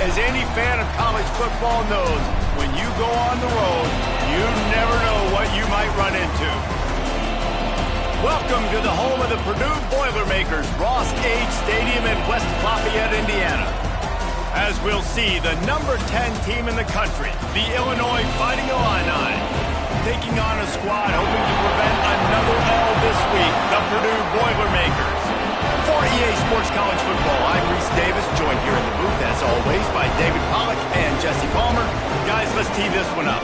As any fan of college football knows, when you go on the road, you never know what you might run into. Welcome to the home of the Purdue Boilermakers, Ross Gage Stadium in West Lafayette, Indiana. As we'll see, the number 10 team in the country, the Illinois Fighting Illini, taking on a squad hoping to prevent another L this week, the Purdue Boilermakers. For EA Sports College Football, I'm Reese Davis, joined here in the booth, as always, by David Pollack and Jesse Palmer. Guys, let's tee this one up.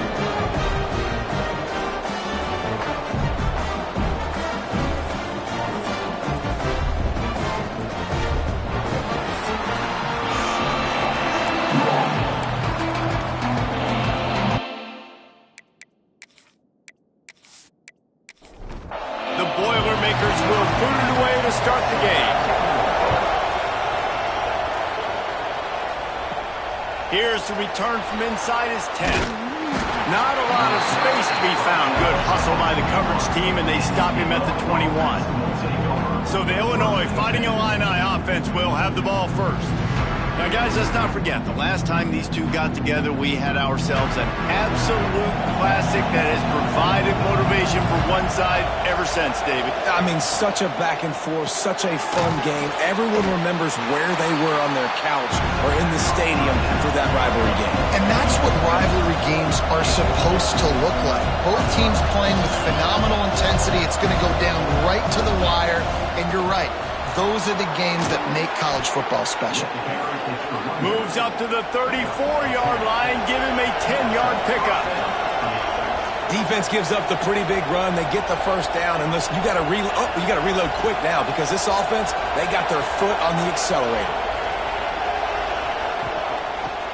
The Boilermakers will boot it away to start the game. Here's the return from inside his 10. Not a lot of space to be found. Good hustle by the coverage team, and they stop him at the 21. So the Illinois Fighting Illini offense will have the ball first. Now, guys, let's not forget, the last time these two got together, we had ourselves an absolute classic that has provided motivation for one side ever since, David. I mean, such a back and forth, such a fun game. Everyone remembers where they were on their couch or in the stadium for that rivalry game. And that's what rivalry games are supposed to look like. Both teams playing with phenomenal intensity. It's going to go down right to the wire, and you're right. Those are the games that make college football special. Moves up to the 34-yard line, give him a 10-yard pickup. Defense gives up the pretty big run. They get the first down, and listen, you got to reload quick now because this offense, they got their foot on the accelerator.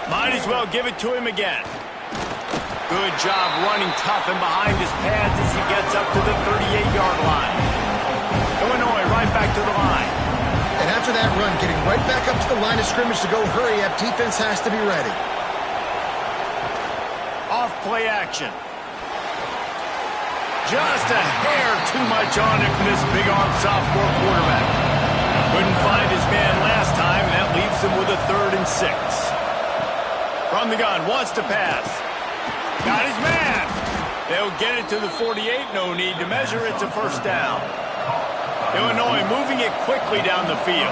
Might as well give it to him again. Good job running tough and behind his pads as he gets up to the 38-yard line. Illinois right back to the line. And after that run, getting right back up to the line of scrimmage to go hurry up, defense has to be ready. Off play action. Just a hair too much on it from this big-arm sophomore quarterback. Couldn't find his man last time, and that leaves him with a 3rd and 6. From the gun, wants to pass. Got his man. They'll get it to the 48, no need to measure, it's a first down. Illinois moving it quickly down the field.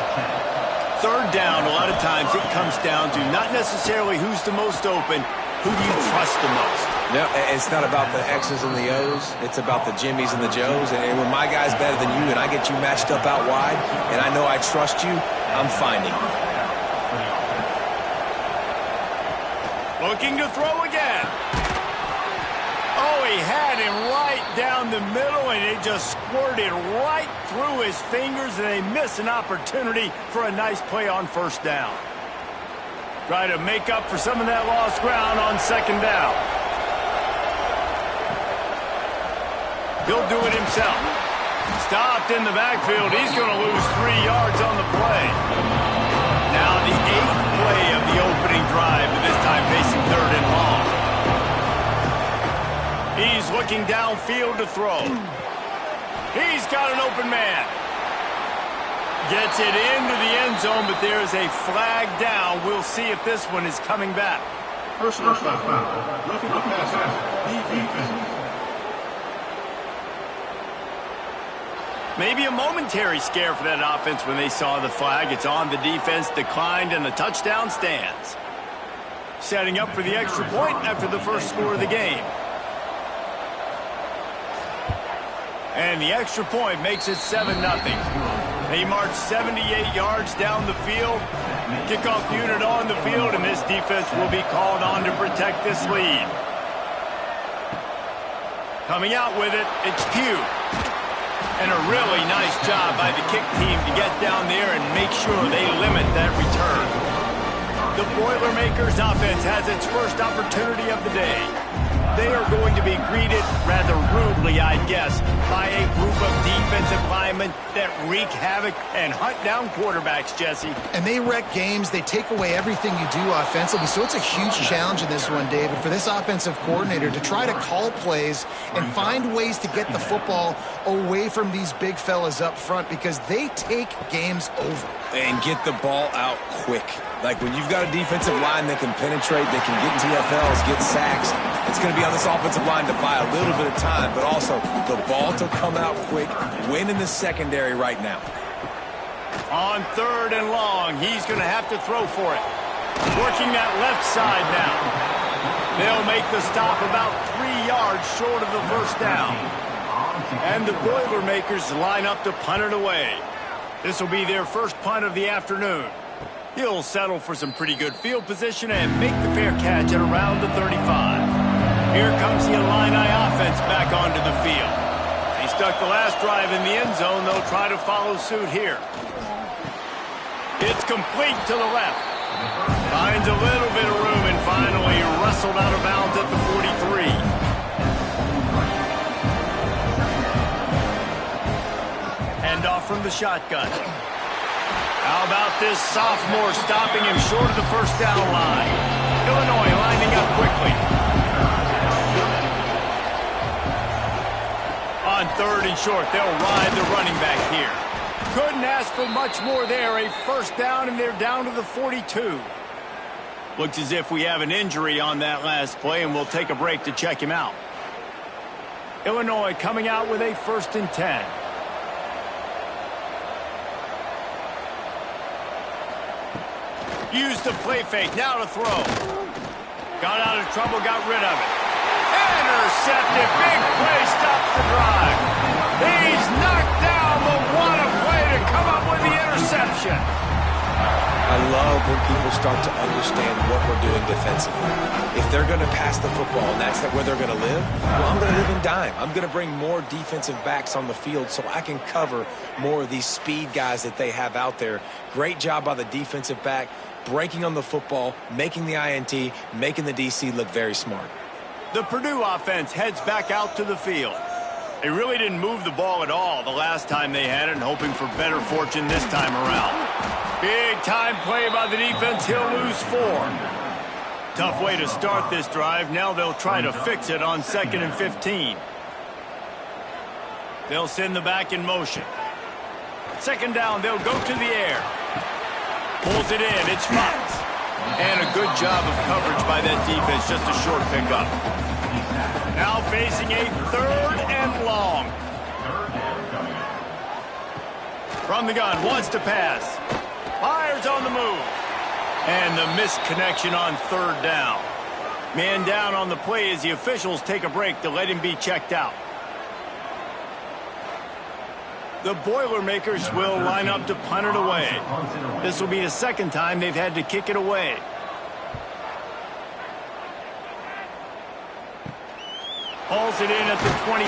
3rd down, a lot of times it comes down to not necessarily who's the most open, who do you trust the most? No, it's not about the X's and the O's. It's about the Jimmies and the Joes. And when my guy's better than you and I get you matched up out wide and I know I trust you, I'm finding you. Looking to throw again. Oh, he had him right down the middle, and it just squirted right through his fingers, and they miss an opportunity for a nice play on first down. Try to make up for some of that lost ground on 2nd down. He'll do it himself. Stopped in the backfield. He's going to lose 3 yards on the play. Now the 8th play of the opening drive, but this time facing 3rd and long. He's looking downfield to throw. He's got an open man. Gets it into the end zone, but there's a flag down. We'll see if this one is coming back. Personal foul. Looking to pass out. Defense. Maybe a momentary scare for that offense when they saw the flag. It's on, the defense declined, and the touchdown stands. Setting up for the extra point after the first score of the game. And the extra point makes it 7-0. They march 78 yards down the field. Kickoff unit on the field, and this defense will be called on to protect this lead. Coming out with it, it's Pugh. And a really nice job by the kick team to get down there and make sure they limit that return. The Boilermakers offense has its first opportunity of the day. They are going to be greeted rather rudely, I'd guess, by a group of defensive linemen that wreak havoc and hunt down quarterbacks, Jesse. And they wreck games. They take away everything you do offensively. So it's a huge challenge in this one, David, for this offensive coordinator to try to call plays and find ways to get the football away from these big fellas up front because they take games over. And get the ball out quick. Like when you've got a defensive line that can penetrate, that can get in TFLs, get sacks, it's going to be on this offensive line to buy a little bit of time, but also the ball to come out quick, win in the secondary right now. On 3rd and long, he's going to have to throw for it. Working that left side now. They'll make the stop about 3 yards short of the first down. And the Boilermakers line up to punt it away. This will be their first punt of the afternoon. He'll settle for some pretty good field position and make the fair catch at around the 35. Here comes the Illini offense back onto the field. They stuck the last drive in the end zone. They'll try to follow suit here. It's complete to the left. Finds a little bit of room and finally wrestled out of bounds at the 43. Hand off from the shotgun. How about this sophomore stopping him short of the first down line? Illinois lining up quickly. On 3rd and short, they'll ride the running back here. Couldn't ask for much more there. A first down, and they're down to the 42. Looks as if we have an injury on that last play, and we'll take a break to check him out. Illinois coming out with a 1st and 10. Used the play fake, now to throw. Got out of trouble, got rid of it. Intercepted, big play, stops the drive. He's knocked down, but what a play to come up with the interception. I love when people start to understand what we're doing defensively. If they're going to pass the football and that's where they're going to live, well, I'm going to live in dime. I'm going to bring more defensive backs on the field so I can cover more of these speed guys that they have out there. Great job by the defensive back, breaking on the football, making the INT, making the DC look very smart. The Purdue offense heads back out to the field. They really didn't move the ball at all the last time they had it, and hoping for better fortune this time around. Big time play by the defense. He'll lose 4. Tough way to start this drive. Now they'll try to fix it on 2nd and 15. They'll send the back in motion. 2nd down, they'll go to the air. Pulls it in, it's Fox. And a good job of coverage by that defense, just a short pickup. Now facing a 3rd and long. From the gun, wants to pass. Fires on the move. And the missed connection on 3rd down. Man down on the play as the officials take a break to let him be checked out. The Boilermakers will line up to punt it away. This will be the 2nd time they've had to kick it away. Hauls it in at the 25.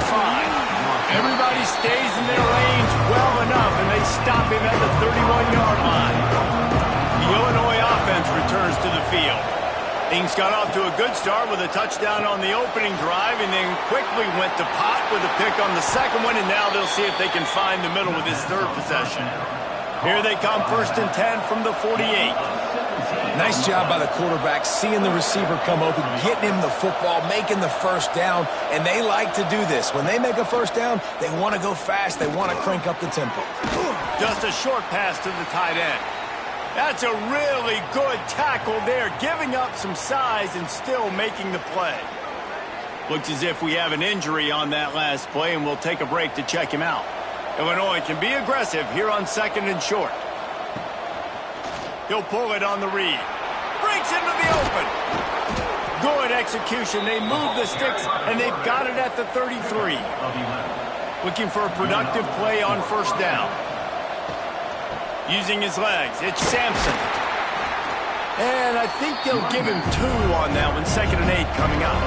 Everybody stays in their lanes well enough, and they stop him at the 31-yard line. The Illinois offense returns to the field. Things got off to a good start with a touchdown on the opening drive, and then quickly went to pot with a pick on the 2nd one, and now they'll see if they can find the middle with this 3rd possession. Here they come, 1st and 10 from the 48. Nice job by the quarterback, seeing the receiver come open, getting him the football, making the first down, and they like to do this. When they make a first down, they want to go fast, they want to crank up the tempo. Just a short pass to the tight end. That's a really good tackle there, giving up some size and still making the play. Looks as if we have an injury on that last play, and we'll take a break to check him out. Illinois can be aggressive here on 2nd and short. He'll pull it on the read. Breaks into the open. Good execution. They move the sticks, and they've got it at the 33. Looking for a productive play on 1st down. Using his legs, it's Sampson. And I think they'll give him 2 on that one. 2nd and 8 coming up.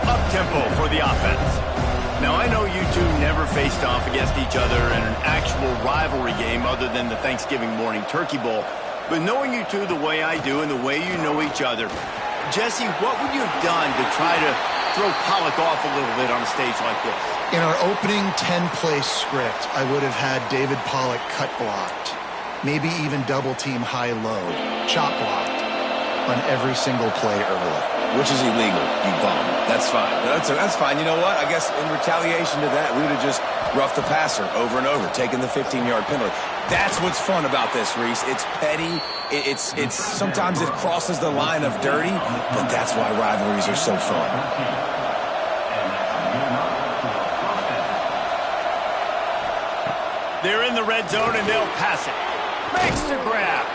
Up-tempo for the offense. Now, I know you two never faced off against each other in an actual rivalry game other than the Thanksgiving morning turkey bowl. But knowing you two the way I do and the way you know each other, Jesse, what would you have done to try to throw Pollock off a little bit on a stage like this? In our opening 10-play script, I would have had David Pollock cut blocked, maybe even double-team high-low, chop blocked on every single play early. Which is illegal, you bum. That's fine. That's fine. You know what? I guess in retaliation to that, we would have just roughed the passer over and over, taking the 15-yard penalty. That's what's fun about this, Reese. It's petty. It's sometimes it crosses the line of dirty, but that's why rivalries are so fun. They're in the red zone, and they'll pass it. Makes the grab.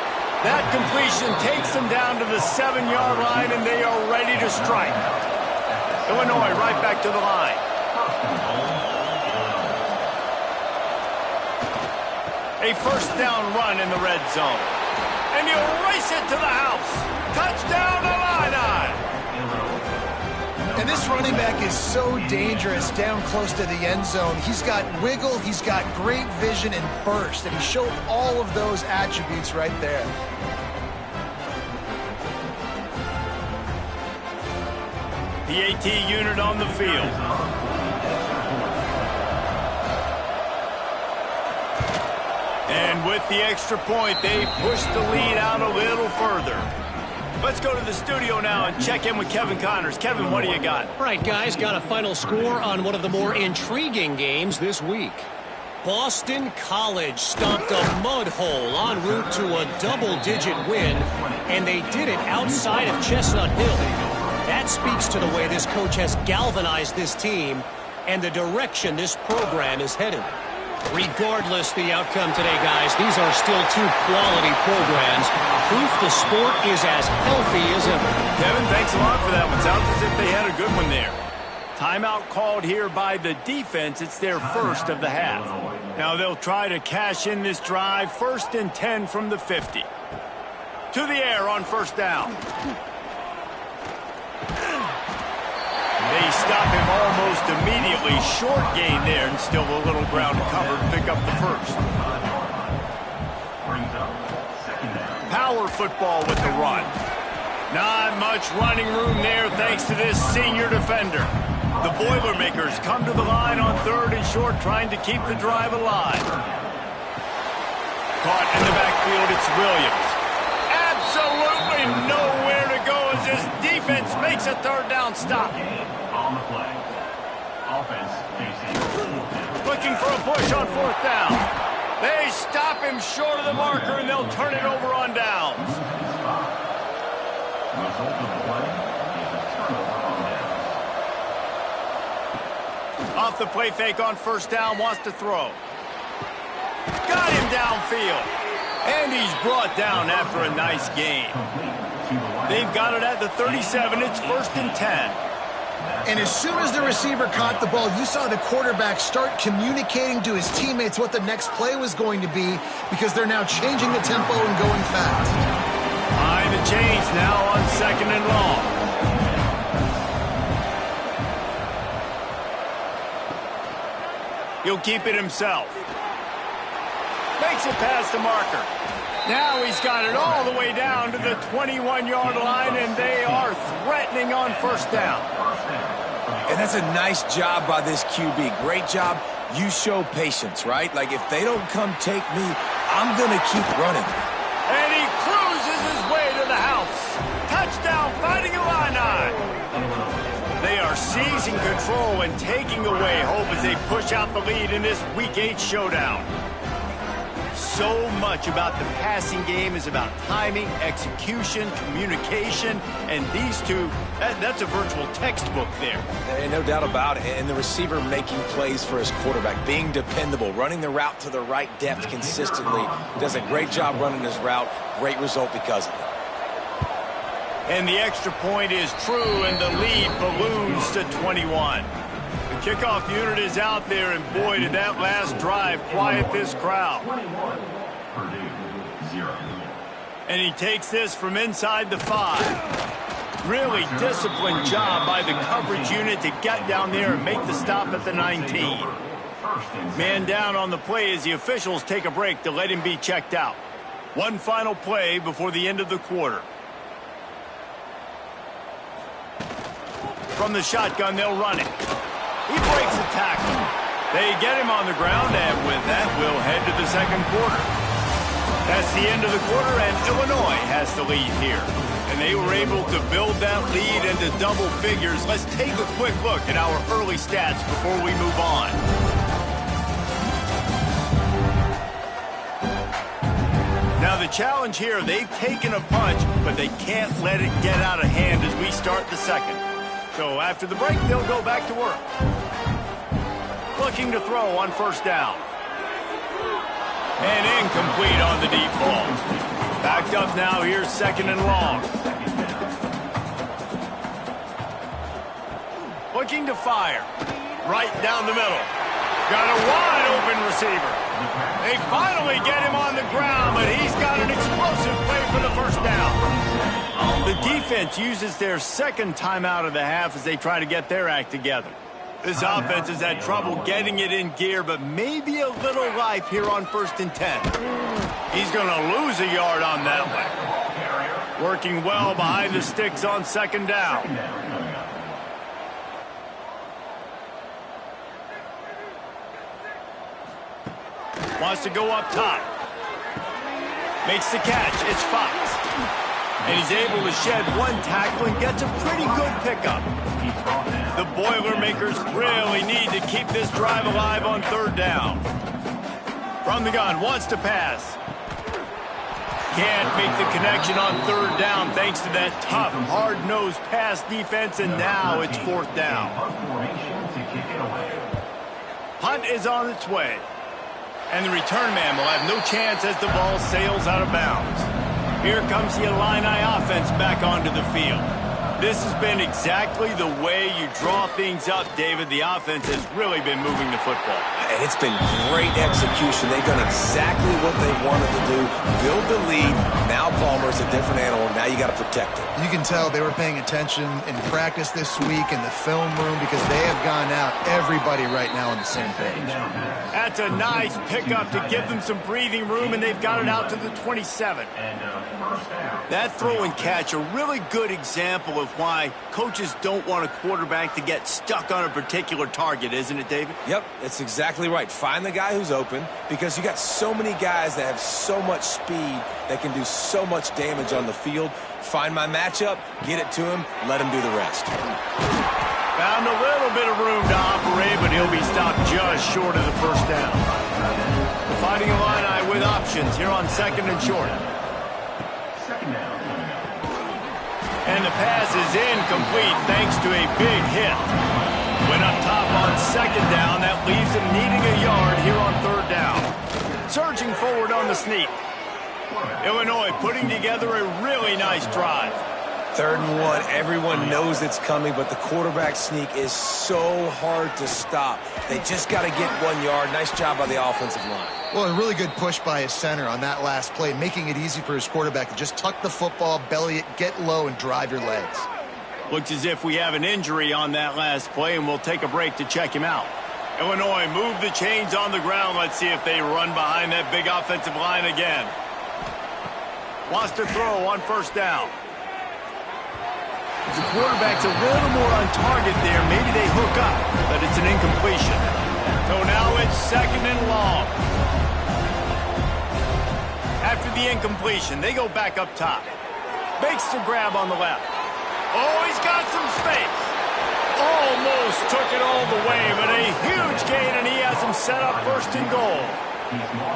That completion takes them down to the 7-yard line, and they are ready to strike. Illinois right back to the line. A first down run in the red zone. And he'll race it to the house. Touchdown, Illini! And this running back is so dangerous down close to the end zone. He's got wiggle, he's got great vision and burst, and he showed all of those attributes right there. PAT unit on the field. And with the extra point, they push the lead out a little further. Let's go to the studio now and check in with Kevin Connors. Kevin, what do you got? All right, guys, got a final score on one of the more intriguing games this week. Boston College stomped a mud hole en route to a double-digit win, and they did it outside of Chestnut Hill. That speaks to the way this coach has galvanized this team and the direction this program is headed. Regardless the outcome today, guys, these are still two quality programs. Proof the sport is as healthy as ever. Kevin, thanks a lot for that one. Sounds as if they had a good one there. Timeout called here by the defense. It's their first of the half. Now they'll try to cash in this drive. 1st and 10 from the 50. To the air on first down. They stop him almost immediately. Short gain there, and still a little ground to cover to pick up the first. Power football with the run. Not much running room there thanks to this senior defender. The Boilermakers come to the line on 3rd and short, trying to keep the drive alive. Caught in the backfield, it's Williams. Absolutely nowhere to go as this defense makes a 3rd down stop. On the play. Offense facing. Looking for a push on 4th down. They stop him short of the marker, and they'll turn it over on downs. Result of the play is a turnover on downs. Off the play fake on 1st down, wants to throw. Got him downfield. And he's brought down after a nice gain. They've got it at the 37. It's 1st and 10. And as soon as the receiver caught the ball, you saw the quarterback start communicating to his teammates what the next play was going to be, because they're now changing the tempo and going fast. Behind the chains now on 2nd and long. He'll keep it himself. Makes it past the marker. Now he's got it all the way down to the 21-yard line, and they are threatening on 1st down. And that's a nice job by this QB. Great job. You show patience, right? Like, if they don't come take me, I'm going to keep running. And he cruises his way to the house. Touchdown, Fighting Illini. They are seizing control and taking away hope as they push out the lead in this Week 8 showdown. So much about the passing game is about timing, execution, communication, and these two, that's a virtual textbook there. And no doubt about it. And the receiver making plays for his quarterback, being dependable, running the route to the right depth consistently. Does a great job running his route. Great result because of it. And the extra point is true, and the lead balloons to 21. The kickoff unit is out there, and boy, did that last drive quiet this crowd. 21. Purdue 0. And he takes this from inside the 5. Really disciplined job by the coverage unit to get down there and make the stop at the 19. Man down on the play as the officials take a break to let him be checked out. One final play before the end of the quarter. From the shotgun, they'll run it. He breaks a tackle. They get him on the ground, and with that, we'll head to the 2nd quarter. That's the end of the quarter, and Illinois has the lead here. And they were able to build that lead into double figures. Let's take a quick look at our early stats before we move on. challenge here, they've taken a punch, but they can't let it get out of hand as we start the second. So after the break, they'll go back to work. Looking to throw on first down. And incomplete on the deep ball. Backed up now, here's second and long. Looking to fire. Right down the middle. Got a wide open receiver. They finally get him on the ground, but he's got an explosive play for the first down. The defense uses their second timeout of the half as they try to get their act together. This offense has had trouble getting it in gear, but maybe a little life here on 1st and 10. He's going to lose a yard on that one. Working well behind the sticks on second down. Wants to go up top. Makes the catch. It's Fox. And he's able to shed one tackle and gets a pretty good pickup. The Boilermakers really need to keep this drive alive on third down. From the gun, wants to pass. Can't make the connection on third down thanks to that tough, hard-nosed pass defense, and now it's fourth down. Punt is on its way. And the return man will have no chance as the ball sails out of bounds. Here comes the Illini offense back onto the field. This has been exactly the way you draw things up, David. The offense has really been moving the football. And it's been great execution. They've done exactly what they wanted to do. Build the lead. Now Palmer's a different animal. Now you got to protect it. You can tell they were paying attention in practice this week in the film room because they have gone out, everybody right now on the same page. That's a nice pickup to give them some breathing room, and they've got it out to the 27. That throw and catch, a really good example of why coaches don't want a quarterback to get stuck on a particular target, isn't it, David? Yep, that's exactly right. Find the guy who's open because you got so many guys that have so much speed that can do so much damage on the field. Find my matchup, get it to him, let him do the rest. Found a little bit of room to operate, but he'll be stopped just short of the first down. The Fighting Illini with options here on second and short. And the pass is incomplete thanks to a big hit. Went up top on second down. That leaves him needing a yard here on third down. Surging forward on the sneak. Illinois putting together a really nice drive. 3rd and 1, everyone knows it's coming, but the quarterback sneak is so hard to stop. They just got to get 1 yard. Nice job by the offensive line. Well, a really good push by his center on that last play, making it easy for his quarterback to just tuck the football, belly it, get low, and drive your legs. Looks as if we have an injury on that last play, and we'll take a break to check him out. Illinois move the chains on the ground. Let's see if they run behind that big offensive line again. Wants to throw on first down. The quarterback's a little more on target there. Maybe they hook up, but it's an incompletion. So now it's second and long. After the incompletion, they go back up top. Makes the grab on the left. Oh, he's got some space. Almost took it all the way, but a huge gain, and he has him set up first and goal.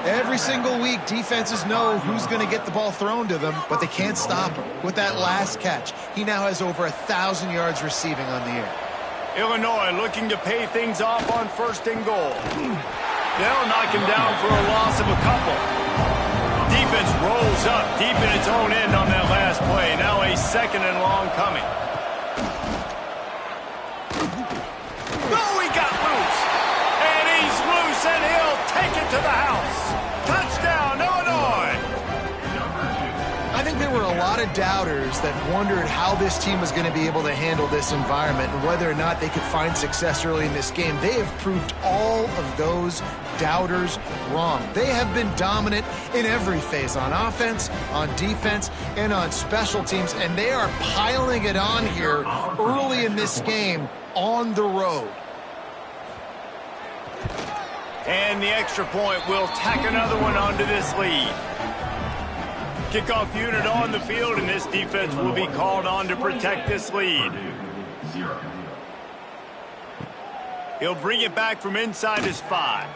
Every single week, defenses know who's going to get the ball thrown to them, but they can't stop him. With that last catch, he now has over 1,000 yards receiving on the year. Illinois looking to pay things off on first and goal. They'll knock him down for a loss of a couple. Defense rolls up deep in its own end on that last play. Now a second and long coming. Oh, he got loose. And he's loose, and he'll take it to the house. Touchdown, Illinois. I think there were a lot of doubters that wondered how this team was going to be able to handle this environment and whether or not they could find success early in this game. They have proved all of those doubters wrong. They have been dominant in every phase, on offense, on defense, and on special teams, and they are piling it on here early in this game on the road. And the extra point will tack another one onto this lead. Kickoff unit on the field, and this defense will be called on to protect this lead. He'll bring it back from inside his 5.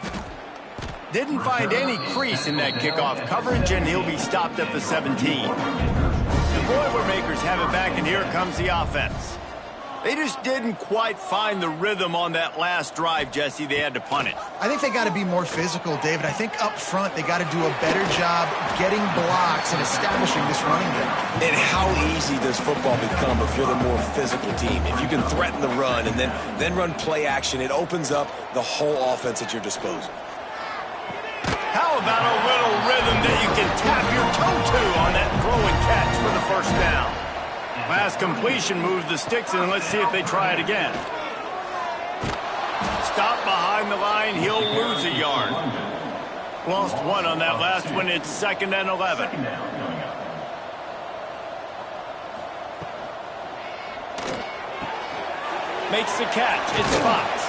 Didn't find any crease in that kickoff coverage, and he'll be stopped at the 17. The Boilermakers have it back, and here comes the offense. They just didn't quite find the rhythm on that last drive, Jesse. They had to punt it. I think they got to be more physical, David. I think up front they got to do a better job getting blocks and establishing this running game. And how easy does football become if you're the more physical team? If you can threaten the run and then run play action, it opens up the whole offense at your disposal. How about a little rhythm that you can tap your toe to on that throw and catch for the first down? Last completion moves the sticks, and let's see if they try it again. Stop behind the line, he'll lose a yard. Lost one on that last one, it's 2nd and 11. Makes the catch, it's Fox.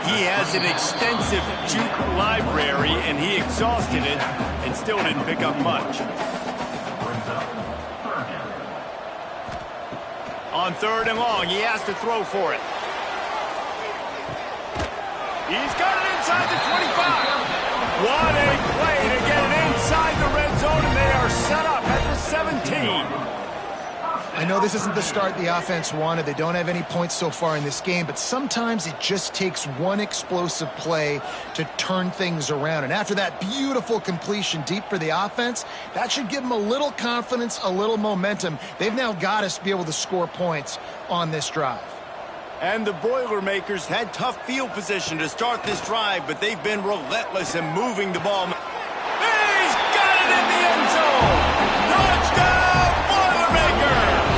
He has an extensive juke library, and he exhausted it and still didn't pick up much. On 3rd and long, he has to throw for it. He's got it inside the 25. What a play to get it inside the red zone, and they are set up at the 17. I know this isn't the start the offense wanted. They don't have any points so far in this game, but sometimes it just takes one explosive play to turn things around. And after that beautiful completion deep for the offense, that should give them a little confidence, a little momentum. They've now got us to be able to score points on this drive. And the Boilermakers had tough field position to start this drive, but they've been relentless in moving the ball. He's got it in the end zone! Touchdown, Boilermakers!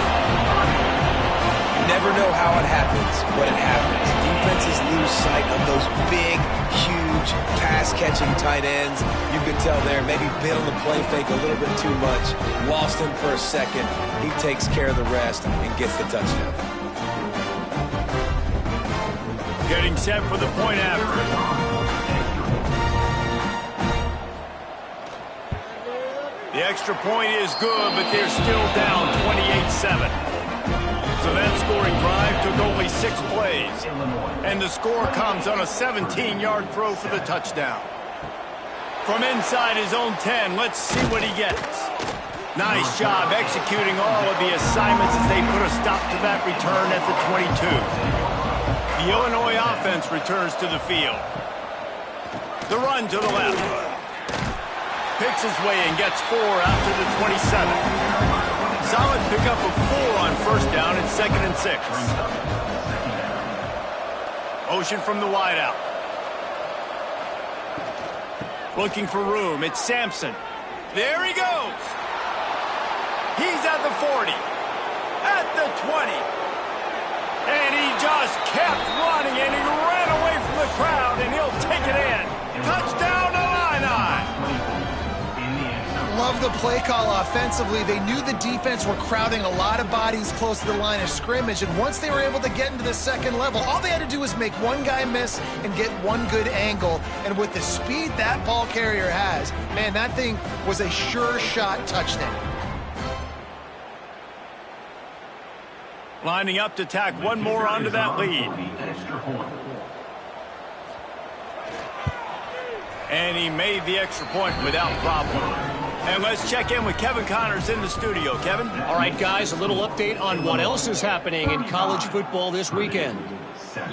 Never know how it happens, but it happens. Defenses lose sight of those big, huge, pass-catching tight ends. You could tell there, maybe bit on the play fake a little bit too much. Lost him for a second. He takes care of the rest and gets the touchdown. Getting set for the point after. The extra point is good, but they're still down 28-7. So that scoring drive took only 6 plays. And the score comes on a 17-yard throw for the touchdown. From inside his own 10, let's see what he gets. Nice job executing all of the assignments as they put a stop to that return at the 22. The Illinois offense returns to the field. The run to the left. Picks his way and gets 4 after the 27. Solid pickup of 4 on 1st down and 2nd and 6. Motion from the wideout. Looking for room. It's Sampson. There he goes. He's at the 40. At the 20. And he just kept running, and he ran away from the crowd, and he'll take it in. Touchdown, Illini! Love the play call offensively. They knew the defense were crowding a lot of bodies close to the line of scrimmage, and once they were able to get into the 2nd level, all they had to do was make one guy miss and get one good angle. And with the speed that ball carrier has, man, that thing was a sure shot touchdown. Lining up to tack one more onto that lead. And he made the extra point without problem. And let's check in with Kevin Connors in the studio. Kevin? All right, guys, a little update on what else is happening in college football this weekend.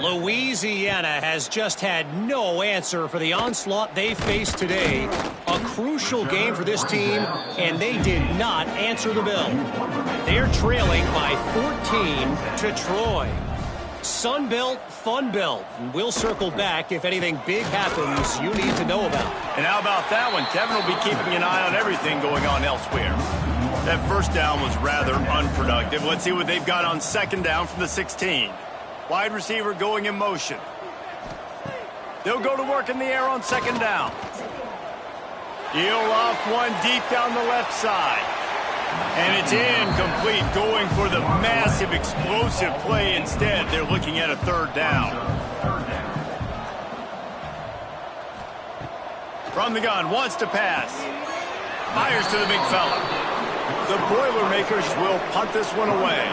Louisiana has just had no answer for the onslaught they faced today. A crucial game for this team, and they did not answer the bell. They're trailing by 14 to Troy. Sun Belt, Fun Belt. We'll circle back if anything big happens you need to know about. And how about that one? Kevin will be keeping an eye on everything going on elsewhere. That 1st down was rather unproductive. Let's see what they've got on 2nd down from the 16. Wide receiver going in motion. They'll go to work in the air on 2nd down. He'll off one deep down the left side. And it's incomplete, going for the massive explosive play instead. They're looking at a 3rd down. From the gun, wants to pass. Fires to the big fella. The Boilermakers will punt this one away.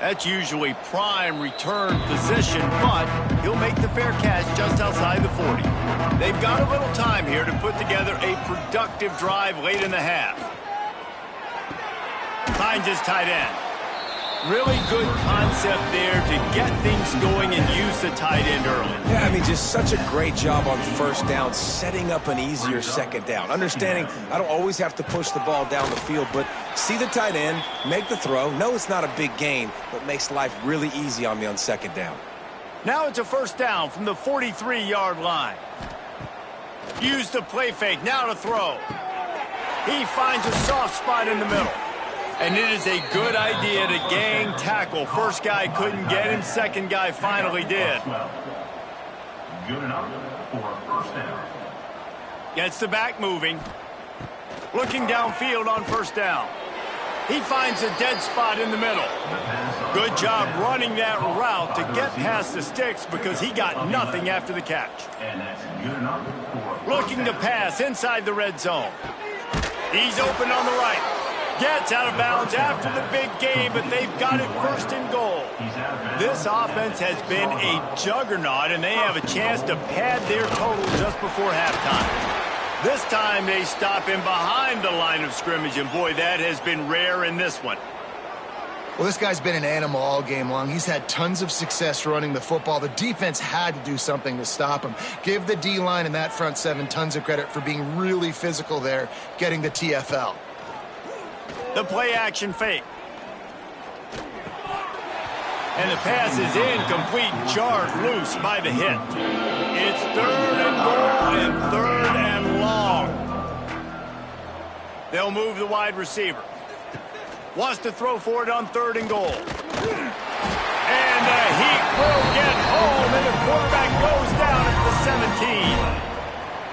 That's usually prime return position, but he'll make the fair catch just outside the 40. They've got a little time here to put together a productive drive late in the half. Finds his tight end. Really good concept there to get things going and use the tight end early. Yeah, I mean, just such a great job on first down, setting up an easier second down. Understanding I don't always have to push the ball down the field, but see the tight end, make the throw. No, it's not a big gain, but makes life really easy on me on second down. Now it's a first down from the 43-yard line. Use the play fake, now to throw. He finds a soft spot in the middle. And it is a good idea to gang tackle. First guy couldn't get him, second guy finally did. Good enough for a first down. Gets the back moving. Looking downfield on first down. He finds a dead spot in the middle. Good job running that route to get past the sticks because he got nothing after the catch. And that's good enough for Looking to pass inside the red zone. He's open on the right. Gets out of bounds after the big game, but they've got it first and goal. This offense has been a juggernaut, and they have a chance to pad their total just before halftime. This time they stop him behind the line of scrimmage, and boy, that has been rare in this one. Well, this guy's been an animal all game long. He's had tons of success running the football. The defense had to do something to stop him. Give the D-line and that front seven tons of credit for being really physical there, getting the TFL. The play action fake. And the pass is incomplete, jarred loose by the hit. It's third and goal and third and long. They'll move the wide receiver. Wants to throw for it on third and goal. And the heat will get home, and the quarterback goes down at the 17.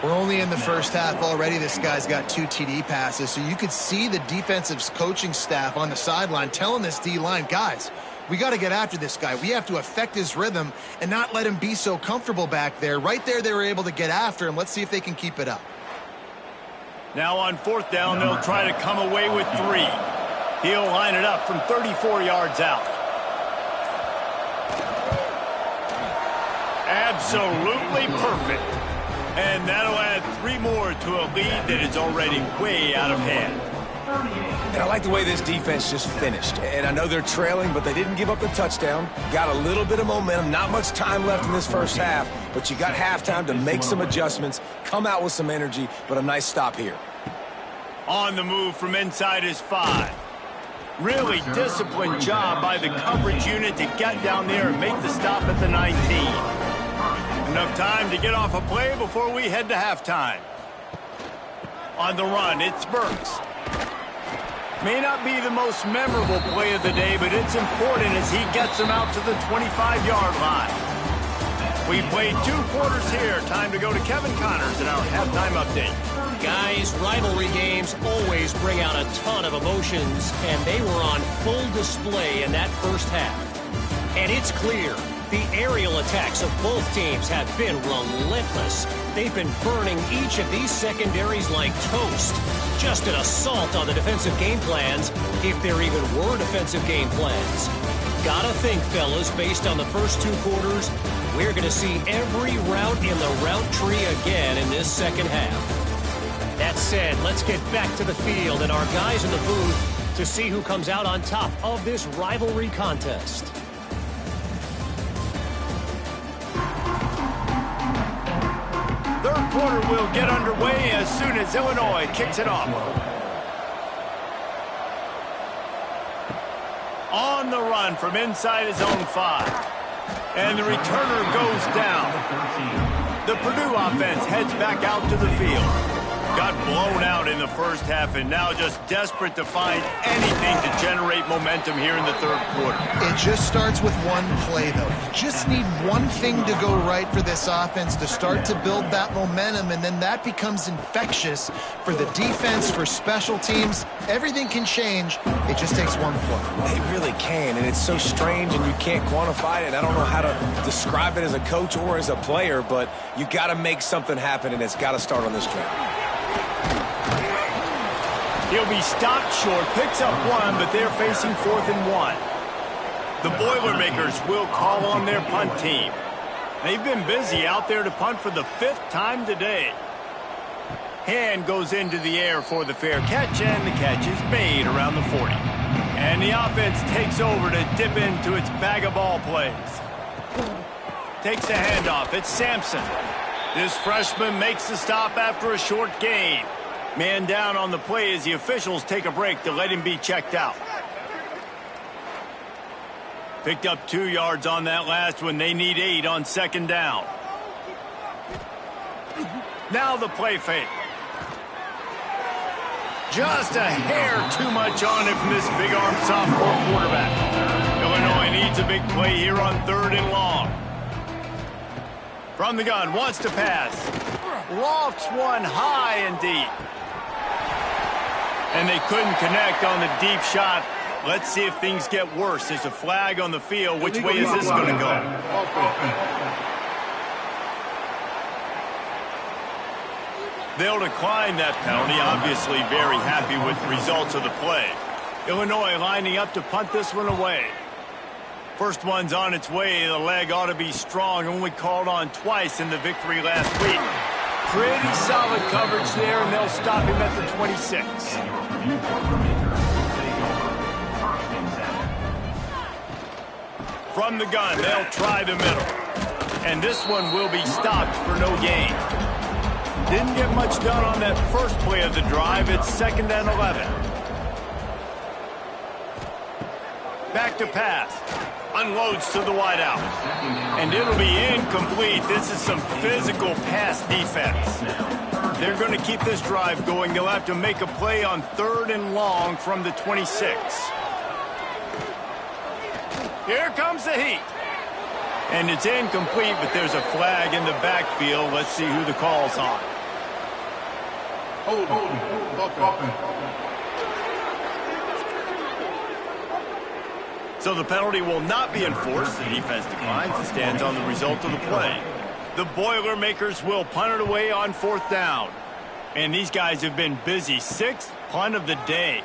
We're only in the first half already. This guy's got 2 TD passes, so you could see the defensive coaching staff on the sideline telling this D-line, guys, we got to get after this guy. We have to affect his rhythm and not let him be so comfortable back there. Right there, they were able to get after him. Let's see if they can keep it up. Now on fourth down, they'll try to come away with 3. He'll line it up from 34 yards out. Absolutely perfect. And that'll add 3 more to a lead that is already way out of hand. And I like the way this defense just finished. And I know they're trailing, but they didn't give up the touchdown. Got a little bit of momentum. Not much time left in this first half, but you got halftime to make some adjustments, come out with some energy, but a nice stop here. On the move from inside his 5. Really disciplined job by the coverage unit to get down there and make the stop at the 19. Enough time to get off a play before we head to halftime. On the run, it's Burks. May not be the most memorable play of the day, but it's important as he gets him out to the 25-yard line. We played 2 quarters here. Time to go to Kevin Connors in our halftime update. Guys, rivalry games always bring out a ton of emotions, and they were on full display in that first half. And it's clear the aerial attacks of both teams have been relentless. They've been burning each of these secondaries like toast. Just an assault on the defensive game plans, if there even were defensive game plans. Gotta think, fellas, based on the first 2 quarters, we're going to see every route in the route tree again in this second half. That said, let's get back to the field and our guys in the booth to see who comes out on top of this rivalry contest. Third quarter will get underway as soon as Illinois kicks it off. On the run from inside his own 5. And the returner goes down. The Purdue offense heads back out to the field. Got blown out in the first half and now just desperate to find anything to generate momentum here in the third quarter. It just starts with one play, though. You just need one thing to go right for this offense to start to build that momentum, and then that becomes infectious for the defense, for special teams. Everything can change. It just takes one play. They really can, and it's so strange, and you can't quantify it. I don't know how to describe it as a coach or as a player, but you got to make something happen, and it's got to start on this drive. He'll be stopped short, picks up 1, but they're facing 4th and 1. The Boilermakers will call on their punt team. They've been busy out there to punt for the 5th time today. Hand goes into the air for the fair catch, and the catch is made around the 40. And the offense takes over to dip into its bag of ball plays. Takes a handoff. It's Sampson. This freshman makes the stop after a short gain. Man down on the play as the officials take a break to let him be checked out. Picked up 2 yards on that last one. They need 8 on 2nd down. Now the play fake. Just a hair too much on it from this big-arm sophomore quarterback. Illinois needs a big play here on 3rd and long. From the gun, wants to pass. Lofts one high and deep. And they couldn't connect on the deep shot. Let's see if things get worse. There's a flag on the field. Which way is this going to go? They'll decline that penalty. Obviously very happy with the results of the play. Illinois lining up to punt this one away. First one's on its way. The leg ought to be strong. Only called on twice in the victory last week. Pretty solid coverage there, and they'll stop him at the 26. From the gun, they'll try the middle. And this one will be stopped for no gain. Didn't get much done on that first play of the drive. It's 2nd and 11. Back to pass. Unloads to the wideout. And it'll be incomplete. This is some physical pass defense. They're going to keep this drive going. They'll have to make a play on 3rd and long from the 26. Here comes the heat. And it's incomplete, but there's a flag in the backfield. Let's see who the call's on. So the penalty will not be enforced. The defense declines and stands on the result of the play. The Boilermakers will punt it away on 4th down. And these guys have been busy. 6th punt of the day.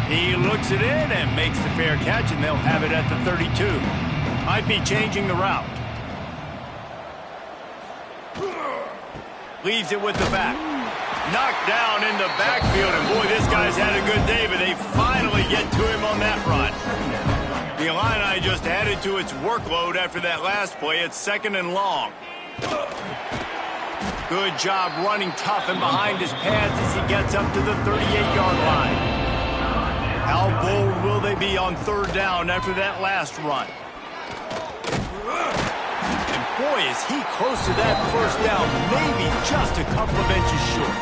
He looks it in and makes the fair catch, and they'll have it at the 32. Might be changing the route. Leaves it with the back. Knocked down in the backfield, and boy, this guy's had a good day, but they finally get to him on that run. The Illini just added to its workload after that last play. It's 2nd and long. Good job running tough and behind his pads as he gets up to the 38-yard line. How bold will they be on 3rd down after that last run? And boy, is he close to that 1st down, maybe just a couple of inches short.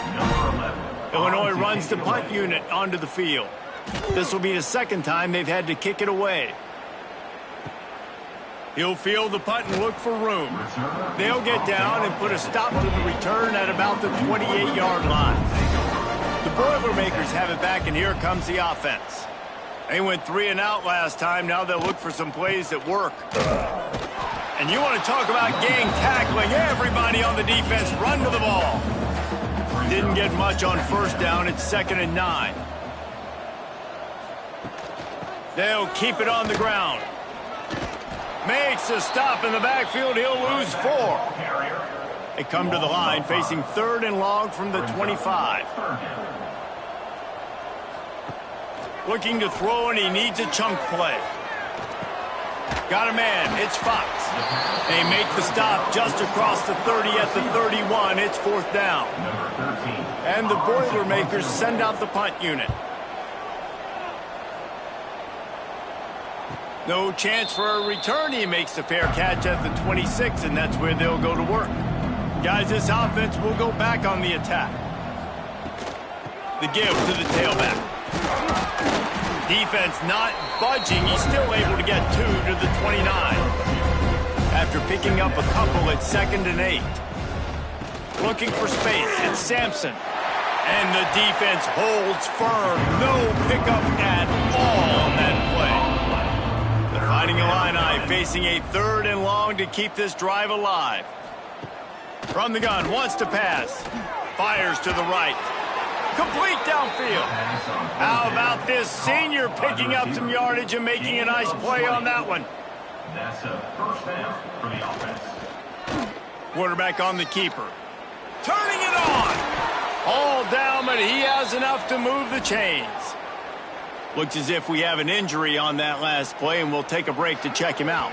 Illinois runs the punt unit onto the field. This will be the 2nd time they've had to kick it away. He'll field the punt and look for room. They'll get down and put a stop to the return at about the 28-yard line. The Boilermakers have it back, and here comes the offense. They went 3 and out last time. Now they'll look for some plays that work. And you want to talk about gang tackling. Everybody on the defense run to the ball. Didn't get much on 1st down. It's 2nd and 9. They'll keep it on the ground. Makes a stop in the backfield. He'll lose 4. They come to the line facing 3rd and long from the 25. Looking to throw, and he needs a chunk play. Got a man. It's Fox. They make the stop just across the 30 at the 31. It's 4th down. And the Boilermakers send out the punt unit. No chance for a return. He makes the fair catch at the 26, and that's where they'll go to work. Guys, this offense will go back on the attack. The give to the tailback. Defense not budging. He's still able to get 2 to the 29. After picking up a couple at 2nd and 8. Looking for space. It's Sampson. And the defense holds firm. No pickup at all on that play. The Fighting Illini facing a 3rd and long to keep this drive alive. From the gun, wants to pass. Fires to the right. Complete downfield. How about this senior picking up some yardage and making a nice play on that one? That's a first down for the offense. Quarterback on the keeper. Turning it on. All down, but he has enough to move the chains. Looks as if we have an injury on that last play, and we'll take a break to check him out.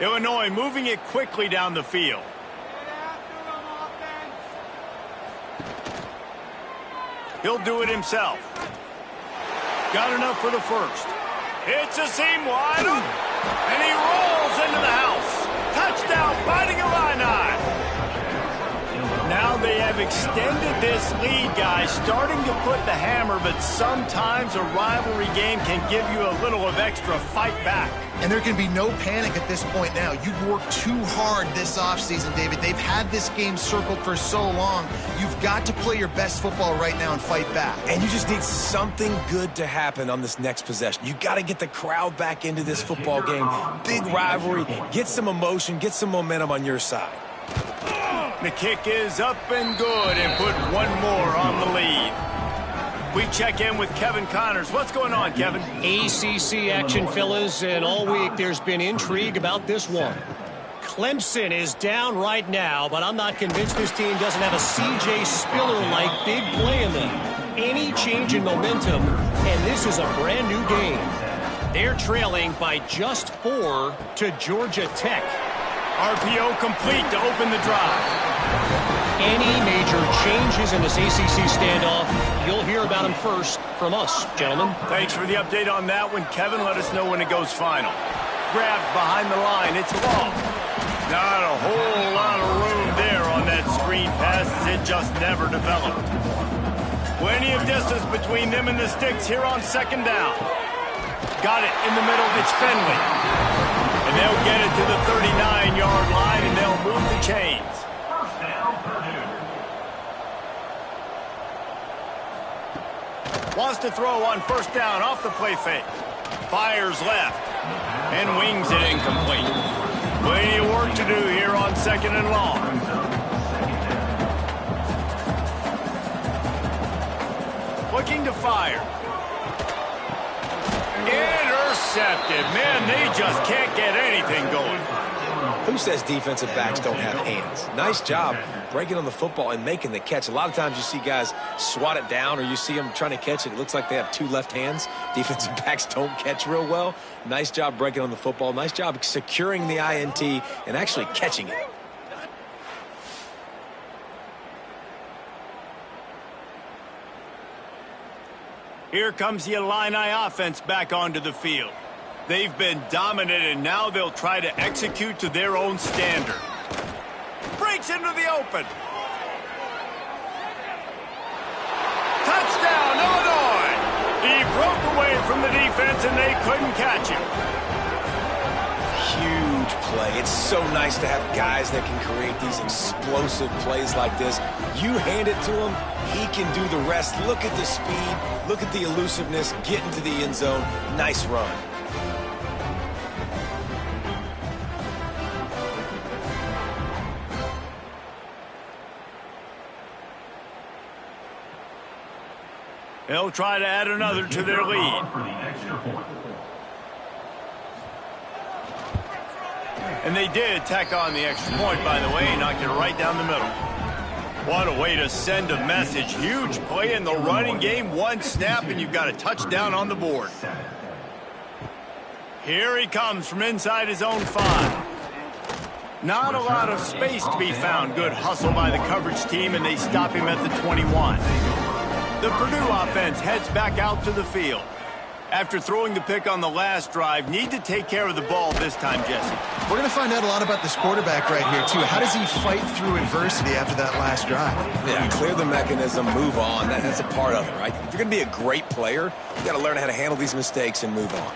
Illinois moving it quickly down the field. He'll do it himself. Got enough for the first. It's a seam wide open, and he rolls into the house. Touchdown, Fighting Illini. Now they have extended this lead, guys, starting to put the hammer, but sometimes a rivalry game can give you a little of extra fight back. And there can be no panic at this point now. You've worked too hard this offseason, David. They've had this game circled for so long. You've got to play your best football right now and fight back. And you just need something good to happen on this next possession. You got to get the crowd back into this football game. Big rivalry. Get some emotion. Get some momentum on your side. The kick is up and good, and put one more on the lead. We check in with Kevin Connors. What's going on, Kevin? ACC action, fellas, and all week there's been intrigue about this one. Clemson is down right now, but I'm not convinced this team doesn't have a C.J. Spiller-like big play in them. Any change in momentum, and this is a brand new game. They're trailing by just 4 to Georgia Tech. RPO complete to open the drive. Any major changes in this ACC standoff, you'll hear about them first from us, gentlemen. Thanks for the update on that one, Kevin. Let us know when it goes final. Grabbed behind the line. It's ball. Not a whole lot of room there on that screen pass, as it just never developed. Plenty of distance between them and the sticks here on second down. Got it in the middle. It's Finley. And they'll get it to the 39-yard line, and they'll move the chains. First down, Purdue. Wants to throw on first down off the play fake. Fires left and wings it incomplete. Plenty of work to do here on second and long. Looking to fire. Intercepted. Man, they just can't get anything going. Who says defensive backs don't have hands? Nice job breaking on the football and making the catch. A lot of times you see guys swat it down, or you see them trying to catch it. It looks like they have two left hands. Defensive backs don't catch real well. Nice job breaking on the football. Nice job securing the INT and actually catching it. Here comes the Illini offense back onto the field. They've been dominant, and now they'll try to execute to their own standard. Breaks into the open. Touchdown, Illinois! He broke away from the defense, and they couldn't catch him. Huge play. It's so nice to have guys that can create these explosive plays like this. You hand it to him, he can do the rest. Look at the speed. Look at the elusiveness. Get into the end zone. Nice run. They'll try to add another to their lead. And they did tack on the extra point, by the way, knocked it right down the middle. What a way to send a message. Huge play in the running game. One snap, and you've got a touchdown on the board. Here he comes from inside his own 5. Not a lot of space to be found. Good hustle by the coverage team, and they stop him at the 21. The Purdue offense heads back out to the field. After throwing the pick on the last drive, need to take care of the ball this time, Jesse. We're going to find out a lot about this quarterback right here, too. How does he fight through adversity after that last drive? Yeah, clear the mechanism, move on. That's a part of it, right? If you're going to be a great player, you got to learn how to handle these mistakes and move on.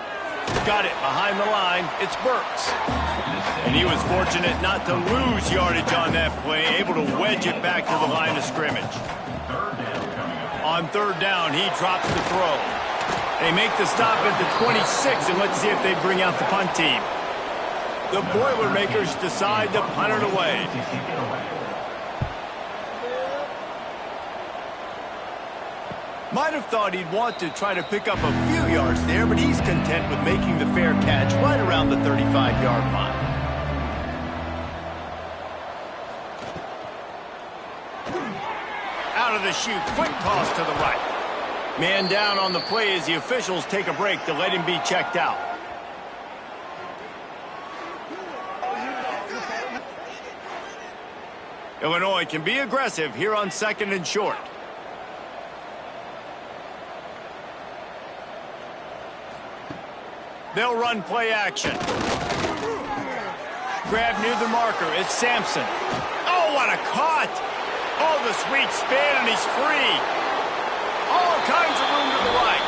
Got it behind the line. It's Burks. And he was fortunate not to lose yardage on that play, able to wedge it back to the line of scrimmage. On third down, he drops the throw. They make the stop at the 26, and let's see if they bring out the punt team. The Boilermakers decide to punt it away. Might have thought he'd want to try to pick up a few yards there, but he's content with making the fair catch right around the 35-yard line. Out of the chute, quick toss to the right. Man down on the play as the officials take a break to let him be checked out. Illinois can be aggressive here on 2nd and short. They'll run play action. Grab near the marker. It's Sampson. Oh, what a cut! Oh, the sweet spin, and he's free. All kinds of room to the right.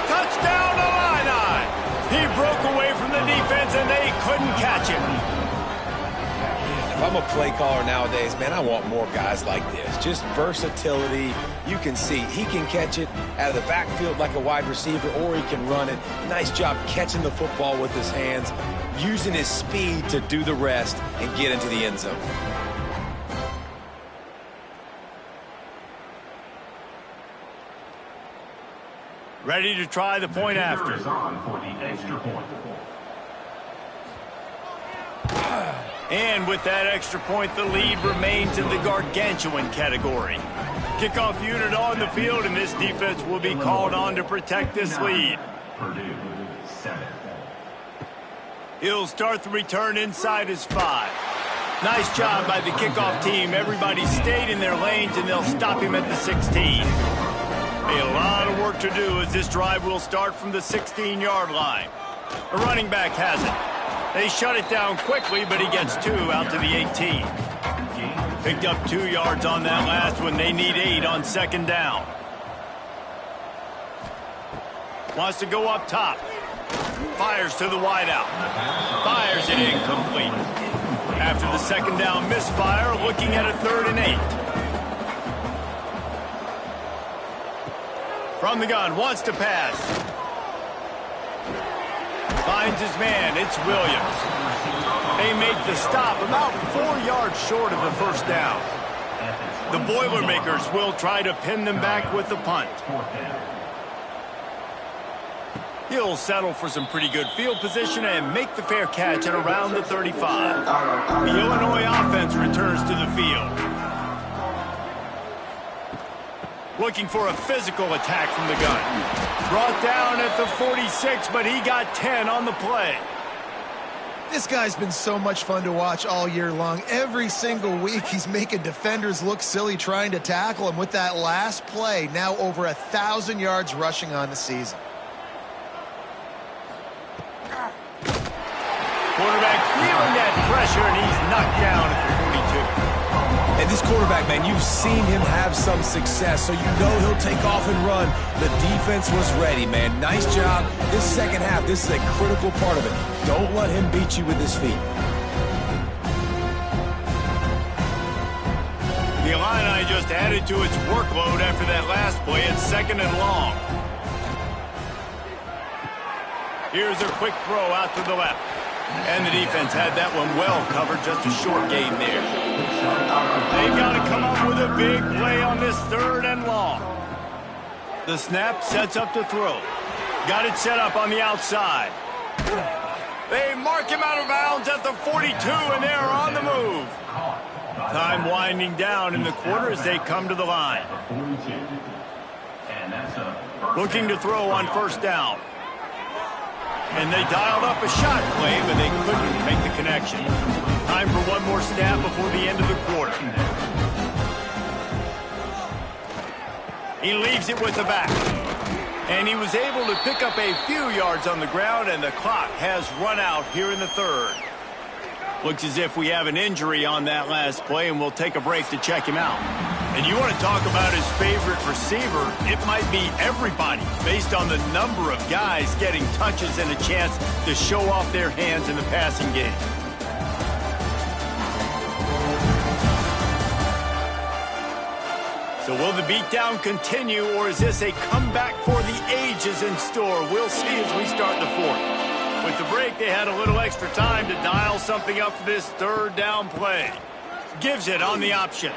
Touchdown, Illini! He broke away from the defense, and they couldn't catch him. If I'm a play caller nowadays, man, I want more guys like this. Just versatility. You can see he can catch it out of the backfield like a wide receiver, or he can run it. Nice job catching the football with his hands, using his speed to do the rest and get into the end zone. Ready to try the point after. And with that extra point, the lead remains in the gargantuan category. Kickoff unit on the field, and this defense will be called on to protect this lead. Purdue, 7. He'll start the return inside his 5. Nice job by the kickoff team. Everybody stayed in their lanes, and they'll stop him at the 16. A lot of work to do as this drive will start from the 16-yard line. A running back has it. They shut it down quickly, but he gets 2 out to the 18. Picked up 2 yards on that last one. They need 8 on 2nd down. Wants to go up top. Fires to the wideout. Fires it incomplete. After the 2nd down misfire, looking at a 3rd and 8. From the gun, wants to pass. Finds his man, it's Williams. They make the stop about 4 yards short of the 1st down. The Boilermakers will try to pin them back with the punt. He'll settle for some pretty good field position and make the fair catch at around the 35. The Illinois offense returns to the field. Looking for a physical attack from the gun. Brought down at the 46, but he got 10 on the play. This guy's been so much fun to watch all year long. Every single week, he's making defenders look silly trying to tackle him with that last play. Now over 1,000 yards rushing on the season. Quarterback feeling that pressure, and he's knocked down at the 42. And this quarterback, man, you've seen him have some success, so you know he'll take off and run. The defense was ready, man. Nice job. This second half, this is a critical part of it. Don't let him beat you with his feet. The Illini just added to its workload after that last play. It's 2nd and long. Here's a quick throw out to the left. And the defense had that one well covered, just a short gain there. They've got to come up with a big play on this 3rd and long. The snap sets up to throw. Got it set up on the outside. They mark him out of bounds at the 42, and they're on the move. Time winding down in the quarter as they come to the line. Looking to throw on 1st down. And they dialed up a shot play, but they couldn't make the connection. Time for one more snap before the end of the quarter. He leaves it with the back. And he was able to pick up a few yards on the ground, and the clock has run out here in the 3rd. Looks as if we have an injury on that last play, and we'll take a break to check him out. And you want to talk about his favorite receiver, it might be everybody, based on the number of guys getting touches and a chance to show off their hands in the passing game. So will the beatdown continue, or is this a comeback for the ages in store? We'll see as we start the 4th. With the break, they had a little extra time to dial something up for this 3rd down play. Gives it on the option.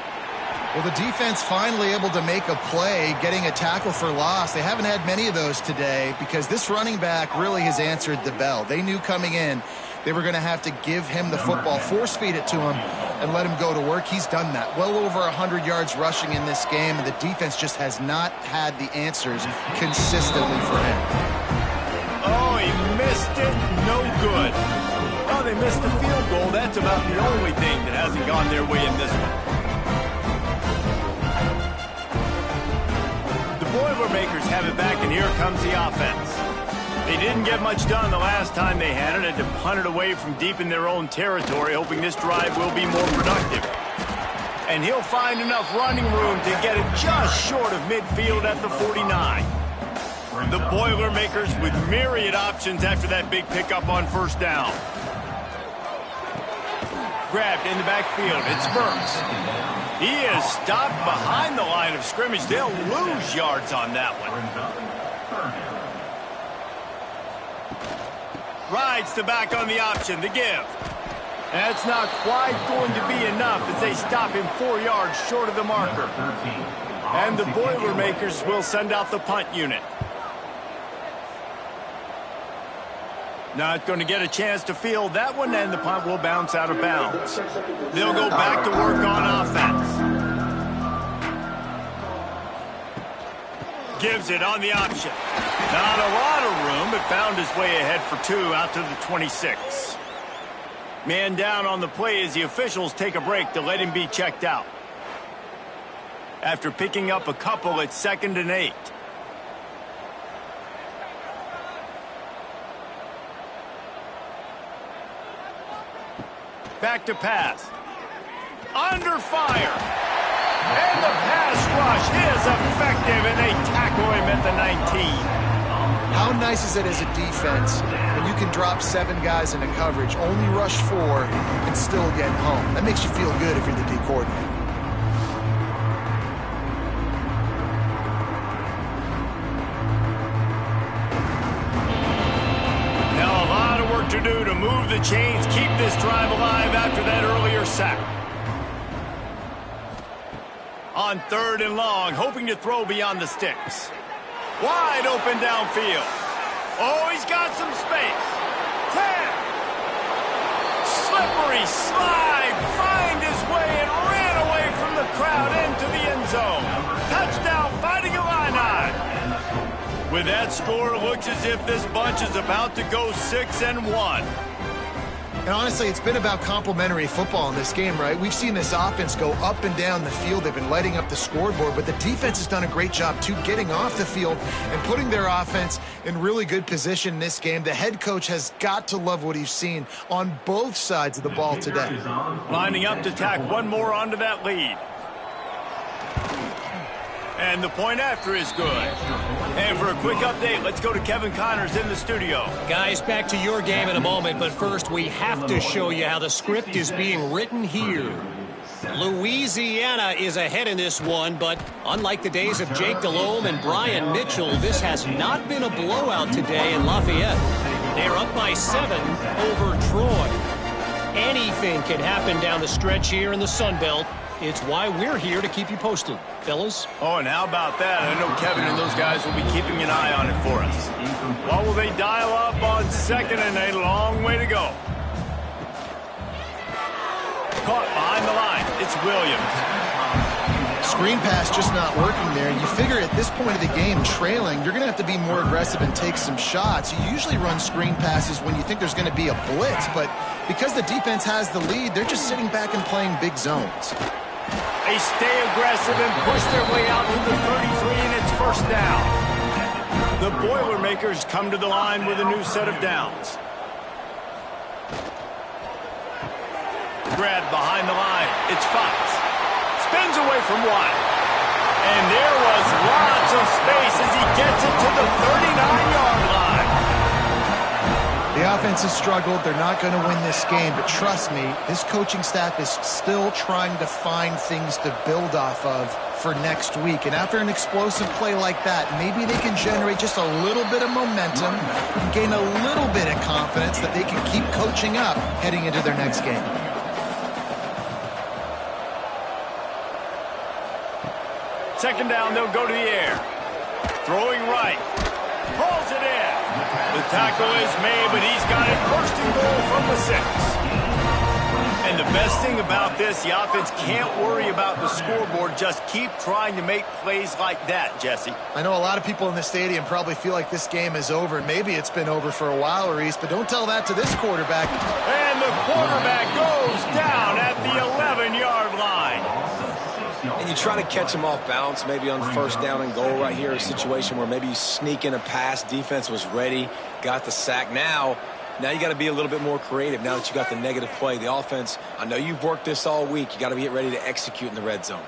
Well, the defense finally able to make a play, getting a tackle for loss. They haven't had many of those today because this running back really has answered the bell. They knew coming in they were going to have to give him the football, force feed it to him, and let him go to work. He's done that. Well over 100 yards rushing in this game, and the defense just has not had the answers consistently for him. Oh, he missed it. No good. Well, they missed the field goal. That's about the only thing that hasn't gone their way in this one. The Boilermakers have it back, and here comes the offense. They didn't get much done the last time they had it. Had to punt it away from deep in their own territory, hoping this drive will be more productive. And he'll find enough running room to get it just short of midfield at the 49. The Boilermakers with myriad options after that big pickup on first down. Grabbed in the backfield. It's Burks. He is stopped behind the line of scrimmage. They'll lose yards on that one. Rides the back on the option. The give. That's not quite going to be enough as they stop him 4 yards short of the marker. And the Boilermakers will send out the punt unit. Not going to get a chance to field that one, and the punt will bounce out of bounds. They'll go back to work on offense. Gives it on the option. Not a lot of room, but found his way ahead for 2 out to the 26. Man down on the play as the officials take a break to let him be checked out. After picking up a couple, it's 2nd and 8. Back to pass. Under fire. And the pass rush is effective, and they tackle him at the 19. How nice is it as a defense when you can drop 7 guys into coverage, only rush 4, and still get home? That makes you feel good if you're the D coordinator. Now a lot of work to do to move the chains, keep this drive alive after that earlier sack. On 3rd and long, hoping to throw beyond the sticks. Wide open downfield. Oh, he's got some space. 10. Slippery slide. Find his way and ran away from the crowd into the end zone. Touchdown, Fighting Illini. With that score, it looks as if this bunch is about to go 6-1. And honestly, it's been about complementary football in this game, right? We've seen this offense go up and down the field. They've been lighting up the scoreboard, but the defense has done a great job, too, getting off the field and putting their offense in really good position in this game. The head coach has got to love what he's seen on both sides of the ball today. Lining up to tack one more onto that lead. And the point after is good. And for a quick update, let's go to Kevin Connors in the studio. Guys, back to your game in a moment, but first we have to show you how the script is being written here. Louisiana is ahead in this one, but unlike the days of Jake Delhomme and Brian Mitchell, this has not been a blowout today in Lafayette. They're up by 7 over Troy. Anything can happen down the stretch here in the Sun Belt. It's why we're here to keep you posted, fellas. Oh, and how about that? I know Kevin and those guys will be keeping an eye on it for us. What will they dial up on 2nd and a long way to go? Caught behind the line. It's Williams. Screen pass just not working there. You figure at this point of the game, trailing, you're going to have to be more aggressive and take some shots. You usually run screen passes when you think there's going to be a blitz, but because the defense has the lead, they're just sitting back and playing big zones. They stay aggressive and push their way out to the 33, and it's first down. The Boilermakers come to the line with a new set of downs. Grab behind the line. It's Fox. Spins away from one. And there was lots of space as he gets it to the 39-yard line. The offense has struggled. They're not going to win this game, but trust me, this coaching staff is still trying to find things to build off of for next week. And after an explosive play like that, maybe they can generate just a little bit of momentum and gain a little bit of confidence that they can keep coaching up heading into their next game. Second down, they'll go to the air. Throwing right. Pulls it in. The tackle is made, but he's got it first and goal from the 6. And the best thing about this, the offense can't worry about the scoreboard. Just keep trying to make plays like that, Jesse. I know a lot of people in the stadium probably feel like this game is over. Maybe it's been over for a while, Reese, but don't tell that to this quarterback. And the quarterback goes down at the 11-yard line. And you try to catch him off balance, maybe on first down and goal right here, a situation where maybe you sneak in a pass. Defense was ready, got the sack. Now you got to be a little bit more creative now that you got the negative play. The offense, I know you've worked this all week. You got to get ready to execute in the red zone.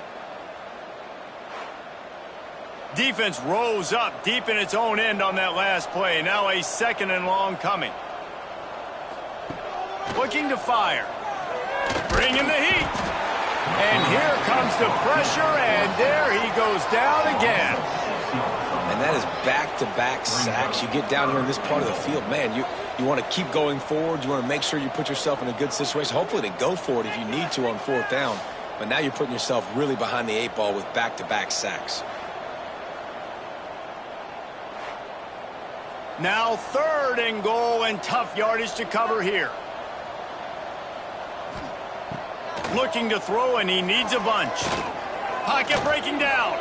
Defense rose up deep in its own end on that last play. Now a second and long coming. Looking to fire. Bringing the heat. And here comes the pressure, and there he goes down again. And that is back-to-back sacks. You get down here in this part of the field, man, you want to keep going forward. You want to make sure you put yourself in a good situation. Hopefully to go for it if you need to on fourth down. But now you're putting yourself really behind the 8 ball with back-to-back sacks. Now third and goal, and tough yardage to cover here. Looking to throw, and he needs a bunch. Pocket breaking down.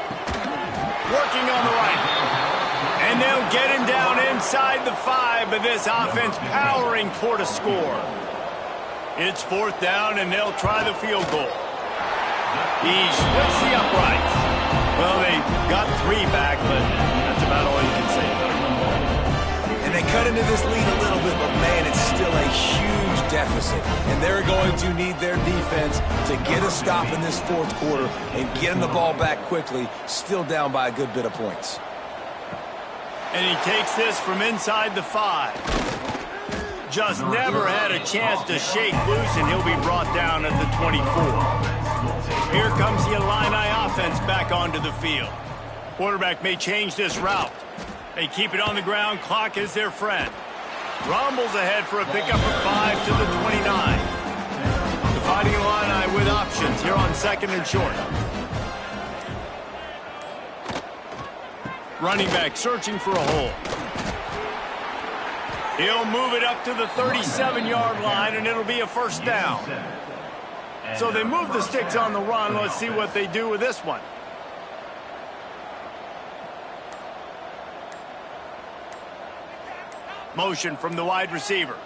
Working on the right. And they'll get him down inside the 5, but this offense powering toward a score. It's fourth down, and they'll try the field goal. He splits the uprights. Well, they got 3 back, but that's about all you can say. And they cut into this lead a little bit, but man, it's still a huge deficit. And they're going to need their defense to get a stop in this fourth quarter and get them the ball back quickly, still down by a good bit of points. And he takes this from inside the 5. Just never had a chance to shake loose, and he'll be brought down at the 24. Here comes the Illini offense back onto the field. Quarterback may change this route. They keep it on the ground. Clock is their friend. Rumbles ahead for a pickup of 5 to the 29. The Fighting Illini with options here on second and short. Running back searching for a hole. He'll move it up to the 37-yard line, and it'll be a first down. So they move the sticks on the run. Let's see what they do with this one. Motion from the wide receiver.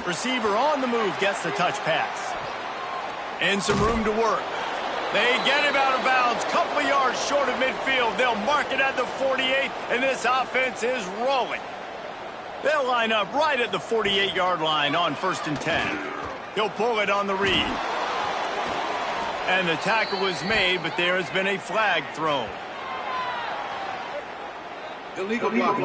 Receiver on the move, gets the touch pass. And some room to work. They get him out of bounds, couple of yards short of midfield. They'll mark it at the 48, and this offense is rolling. They'll line up right at the 48-yard line on 1st and 10. He'll pull it on the read. And the tackle was made, but there has been a flag thrown. Illegal blocking.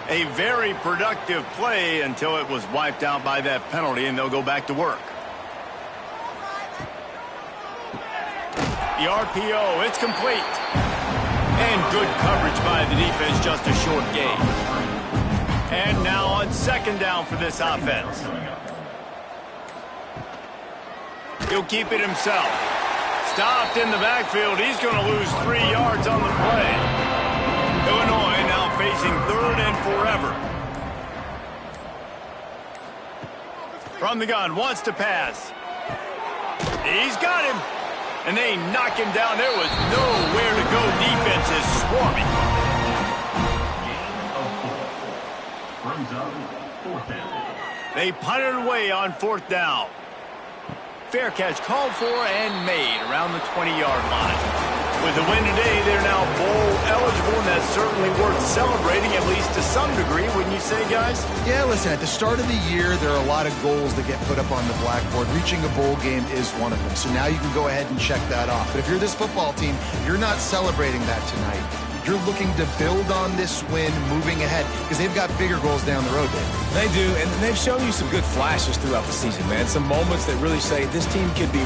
A very productive play until it was wiped out by that penalty, and they'll go back to work. The RPO, it's complete. And good coverage by the defense, just a short gain. And now on second down for this offense. He'll keep it himself. Stopped in the backfield. He's going to lose 3 yards on the play. Illinois now facing third and forever. From the gun, wants to pass. He's got him. And they knock him down. There was nowhere to go. Defense is swarming. They punted away on fourth down. Fair catch called for and made around the 20-yard line. With the win today, they're now bowl eligible, and that's certainly worth celebrating, at least to some degree, wouldn't you say, guys? Yeah, listen, at the start of the year, there are a lot of goals that get put up on the blackboard. Reaching a bowl game is one of them. So now you can go ahead and check that off. But if you're this football team, you're not celebrating that tonight. You're looking to build on this win moving ahead because they've got bigger goals down the road, Dave. They do, and they've shown you some good flashes throughout the season, man. Some moments that really say this team could be